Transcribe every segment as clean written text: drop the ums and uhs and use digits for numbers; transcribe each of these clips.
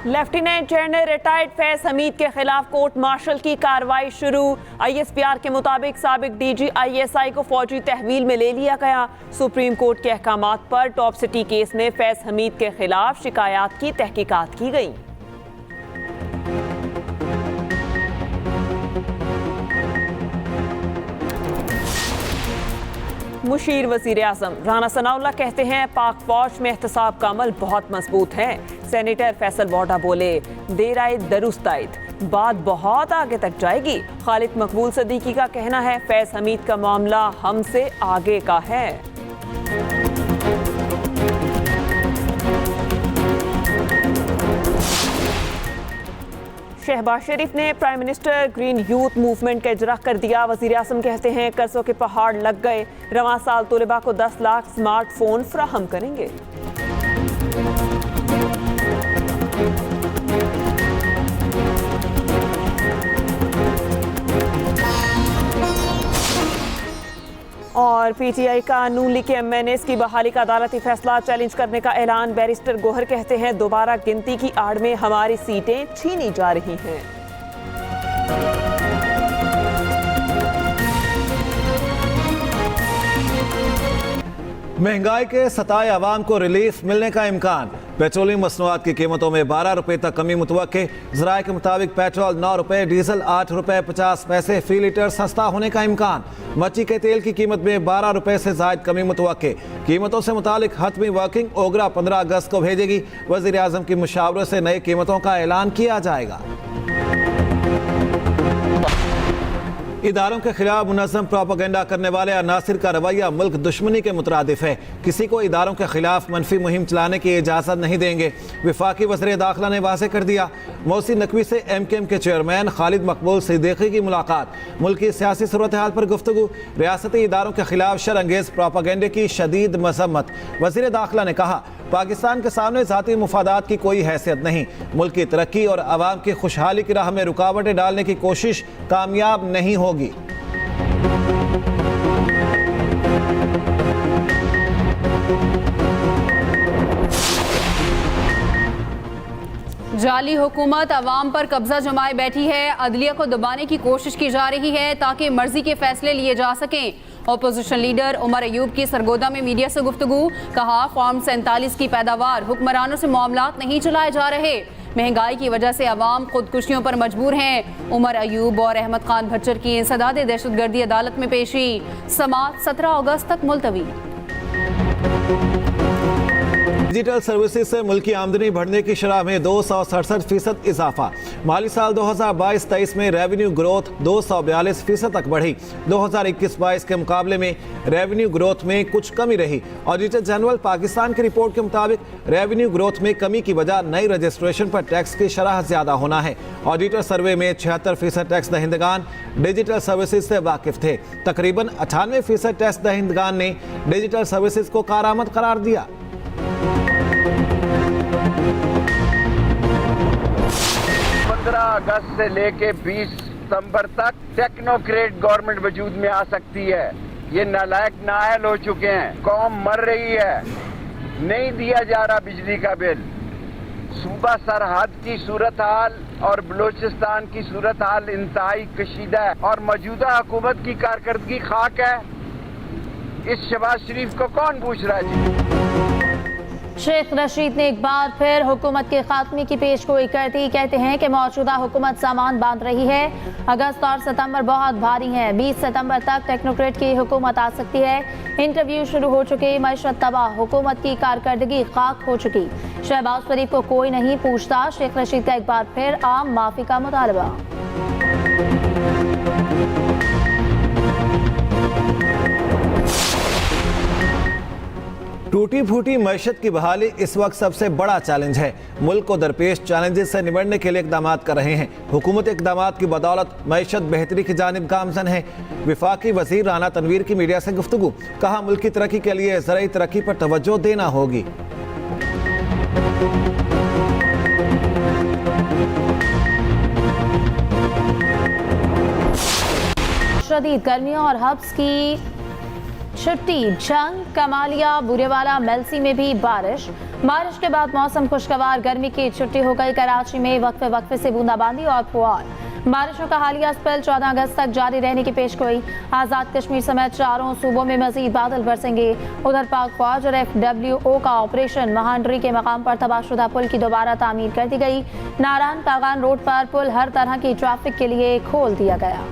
Lieutenant general retired Faiz Hamid के खिलाफ court martial की कार्रवाई शुरू। ISPR के मुताबिक साबिक DG ISI को फौजी तहवील में ले लिया गया। सुप्रीम कोर्ट के अहकामात पर टॉप सिटी केस में फैज हमीद के खिलाफ शिकायत की तहकीकात की गई। मुशीर वजीर आजम राना सनाउल्लाह कहते हैं पाक फौज में एहतसाब का अमल बहुत मजबूत है। सेनेटर फैसल वाडा बोले देर आए दुरुस्त आयद, बात बहुत आगे तक जाएगी। खालिद मकबूल सदीकी का कहना है फैज हमीद का मामला हमसे आगे का है। शहबाज शरीफ ने prime minister green youth movement का इजरा कर दिया। वजीर आजम कहते हैं कर्जों के पहाड़ लग गए, रवां साल तलबा को 10 लाख स्मार्टफोन फ्राहम करेंगे। और PTI का नून लीग के MNAs की बहाली का अदालती फैसला चैलेंज करने का ऐलान। बैरिस्टर गोहर कहते हैं दोबारा गिनती की आड़ में हमारी सीटें छीनी जा रही हैं। महंगाई के सताए अवाम को रिलीफ मिलने का इम्कान। पेट्रोलियम मसनूआत की कीमतों में 12 रुपए तक कमी मुतवक्के। ज़राए के मुताबिक पेट्रोल 9 रुपए, डीजल 8 रुपए 50 पैसे फी लीटर सस्ता होने का इम्कान। मच्छी के तेल की कीमत में 12 रुपए से जायद कमी मुतवक्के। कीमतों से मुतालिक हतमी वर्किंग ओगरा 15 अगस्त को भेजेगी। वज़ीर आज़म की मुशावरत से नई कीमतों का ऐलान किया जाएगा। इदारों के खिलाफ मुनज़्ज़म प्रोपेगेंडा करने वाले अनासिर का रवैया मुल्क दुश्मनी के मुतरादिफ है। किसी को इदारों के खिलाफ मनफी मुहिम चलाने की इजाज़त नहीं देंगे। वफाकी वज़ीर दाखिला ने वाज़ेह कर दिया। मोहसिन नकवी से MKM के चेयरमैन खालिद मकबूल सिद्दीकी की मुलाकात। मुल्क की सियासी सूरत हाल पर गुफ्तगू। रियासती इदारों के खिलाफ शरअंगेज़ प्रोपेगेंडे की शदीद मज़म्मत। वज़ीर दाखिला ने कहा पाकिस्तान के सामने ज़ाती मुफादात की कोई हैसियत नहीं। मुल्क की तरक्की और आवाम की खुशहाली की राह में रुकावटें डालने की कोशिश कामयाब नहीं होगी। जाली हुकूमत अवाम पर कब्जा जमाए बैठी है। अदलिया को दबाने की कोशिश की जा रही है ताकि मर्जी के फैसले लिए जा सकें। अपोजिशन लीडर उमर अयूब की सरगोदा में मीडिया से गुफ्तगू। कहा फॉर्म 47 की पैदावार, हुक्मरानों से मामलात नहीं चलाए जा रहे। महंगाई की वजह से अवाम खुदकुशियों पर मजबूर हैं। उमर अयूब और अहमद खान भच्चर की इंसदाद दहशतगर्दी अदालत में पेशी। समाअत 17 अगस्त तक मुलतवी। डिजिटल सर्विसेज से मुल्की आमदनी बढ़ने की शरह में 267% इजाफा। माली साल 2022-23 में रेवेन्यू ग्रोथ 242% तक बढ़ी। 2021-22 के मुकाबले में रेवेन्यू ग्रोथ में कुछ कमी रही। ऑडिटर जनरल पाकिस्तान की रिपोर्ट के मुताबिक रेवेन्यू ग्रोथ में कमी की वजह नई रजिस्ट्रेशन पर टैक्स की शरह ज्यादा होना है। ऑडिटर सर्वे में 76% टैक्स दहिंदगान डिजिटल सर्विसेज से वाकिफ थे। तकरीबन 98% टैक्स दहिंदगान ने डिजिटल सर्विसेज को कारामद करार दिया। 15 अगस्त से लेके 20 सितंबर तक टेक्नोक्रेट गवर्नमेंट वजूद में आ सकती है। ये नालायक नाअहल हो चुके हैं। कौम मर रही है, नहीं दिया जा रहा बिजली का बिल। सूबा सरहद की सूरत हाल और बलूचिस्तान की सूरत हाल इंतहाई कशीदा है और मौजूदा हुकूमत की कारकर्दगी खाक है। इस शहबाज शरीफ को कौन पूछ रहा है जी? शेख रशीद ने एक बार फिर हुकूमत के खात्मे की पेशगोई कर दी। कहते हैं कि मौजूदा हुकूमत सामान बांध रही है। अगस्त और सितंबर बहुत भारी हैं। 20 सितंबर तक टेक्नोक्रेट की हुकूमत आ सकती है। इंटरव्यू शुरू हो चुके, मईशत तबाह, हुकूमत की कारकर्दगी खाक हो चुकी। शहबाज शरीफ को कोई नहीं पूछता। शेख रशीद का एक बार फिर आम माफी का मुतालबा। टूटी फूटी मईशत की बहाली इस वक्त सबसे बड़ा चैलेंज है। मुल्क को दरपेश चैलेंजेस से निपटने के लिए इकदाम कर रहे हैं। हुकूमत इकदामात की बदौलत मईशत बेहतरी की जानिब गामजन है। विफाकी वजीर राना तनवीर की मीडिया से गुफ्तगू। कहा मुल्क की तरक्की के लिए ज़राई तरक्की पर तवज्जो देना होगी। शदीद गर्मियों और हब्स की छुट्टी, जंग, कमालिया, बुरेवाला, मेलसी में भी बारिश के बाद मौसम खुशगवार, गर्मी की छुट्टी हो गई। कराची में वक्फे वक्फे से बूंदाबांदी और फुआर। बारिशों का हालिया स्पेल 14 अगस्त तक जारी रहने की पेशगोई। आज़ाद कश्मीर समेत चारों सूबों में मजीद बादल बरसेंगे। उधर पाक फौज और FWO का ऑपरेशन महांडरी के मकाम पर तबाहशुदा पुल की दोबारा तामीर कर दी गई। नारायण कागान रोड पर पुल हर तरह की ट्रैफिक के लिए खोल दिया गया।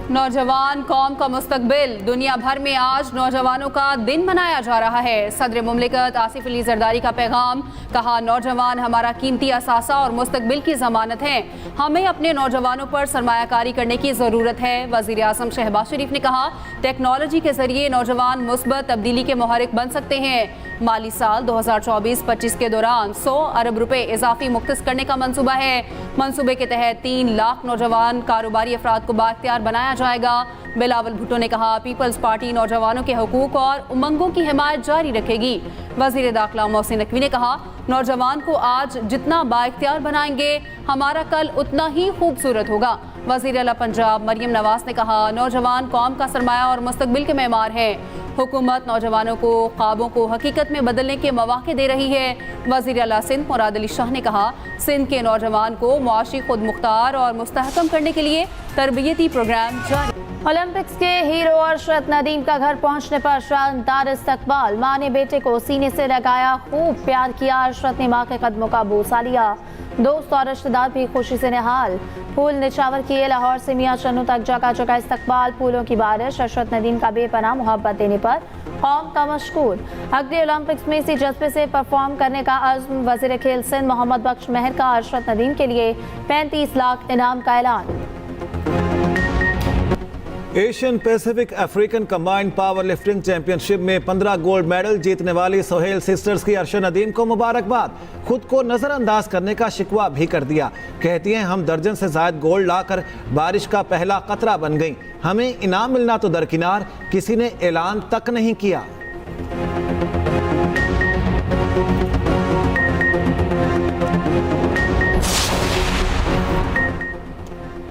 नौजवान कौम का मुस्तकबिल, दुनिया भर में आज नौजवानों का दिन मनाया जा रहा है। सदर मुमलिकत आसिफ अली जरदारी का पैगाम, कहा नौजवान हमारा कीमती असासा और मुस्तकबिल की जमानत है, हमें अपने नौजवानों पर सरमायाकारी करने की ज़रूरत है। वज़ीर आज़म शहबाज शरीफ ने कहा टेक्नोलॉजी के जरिए नौजवान मुस्बत तब्दीली के मुहर्रिक बन सकते हैं। माली साल 2024-25 के दौरान 100 अरब रुपए इजाफी मुख्तस करने का मंसूबा है। मंसूबे के तहत 3 लाख नौजवान कारोबारी अफराद को बाख्तियार बनाया जाएगा। बिलावल भुट्टो ने कहा पीपल्स पार्टी नौजवानों के हुकूक और उमंगों की हिमायत जारी रखेगी। वजीर दाखिला मोहसिन नकवी ने कहा नौजवान को आज जितना बाइख्तियार बनाएंगे हमारा कल उतना ही खूबसूरत होगा। वजीर आला पंजाब मरियम नवाज ने कहा नौजवान कौम का सरमाया और मुस्तकबिल के मेमार है। हुकूमत नौजवानों को ख्वाबों को हकीकत में बदलने के मौके दे रही है। वजीर आला सिंध मुराद अली शाह ने कहा सिंध के नौजवान को मुआशी खुद मुख्तार और मुस्तहकम करने के लिए तरबियती प्रोग्राम जारी। ओलंपिक्स के हीरो अरशद नदीम का घर पहुंचने पर शानदार इस्तकबाल। मां ने बेटे को सीने से लगाया, खूब प्यार किया। अरशद ने मां के कदमों का बोसा लिया। दोस्त और रिश्तेदार भी खुशी से निहाल। फूल निछावर किए, लाहौर से मियां चन्नू तक जगह जगह इस्तकबाल, फूलों की बारिश। अरशद नदीम का बेपनाह मोहब्बत देने पर कौम का मशकूर। अगले ओलंपिक्स में इसी जज्बे से परफॉर्म करने का अज़्म। वज़ीर खेल सिंध मोहम्मद बख्श मेहर का अरशद नदीम के लिए 35 लाख इनाम का ऐलान। Asian Pacific African combined power lifting championship में 15 गोल्ड मेडल जीतने वाली सोहेल सिस्टर्स की अरशद नदीम को मुबारकबाद। खुद को नजरअंदाज करने का शिकवा भी कर दिया। कहती हैं हम दर्जन से ज्यादा गोल्ड लाकर बारिश का पहला कतरा बन गई। हमें इनाम मिलना तो दरकिनार, किसी ने ऐलान तक नहीं किया।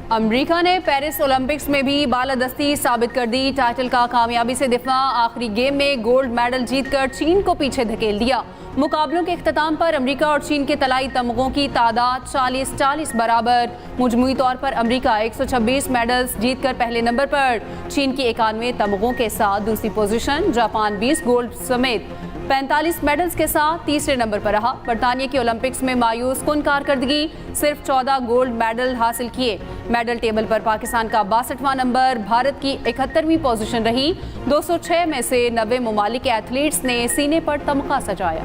अमेरिका ने पेरिस ओलंपिक्स में भी बालादस्ती साबित कर दी। टाइटल का कामयाबी से दिफा, आखिरी गेम में गोल्ड मेडल जीतकर चीन को पीछे धकेल दिया। मुकाबलों के इख्तिताम पर अमेरिका और चीन के तलाई तमगों की तादाद 40-40 बराबर। मजमूई तौर पर अमेरिका 126 मेडल्स जीतकर पहले नंबर पर, चीन की 91 तमगों के साथ दूसरी पोजीशन, जापान 20 गोल्ड समेत 45 मेडल्स के साथ तीसरे नंबर पर रहा। बरतानिया की ओलंपिक्स में मायूस कुन कारकर्दगी, सिर्फ 14 गोल्ड मेडल हासिल किए। मेडल टेबल पर पाकिस्तान का 62वां नंबर, भारत की 71वीं पोजीशन रही। 206 में से 90 ममालिक के एथलीट्स ने सीने पर तमगा सजाया।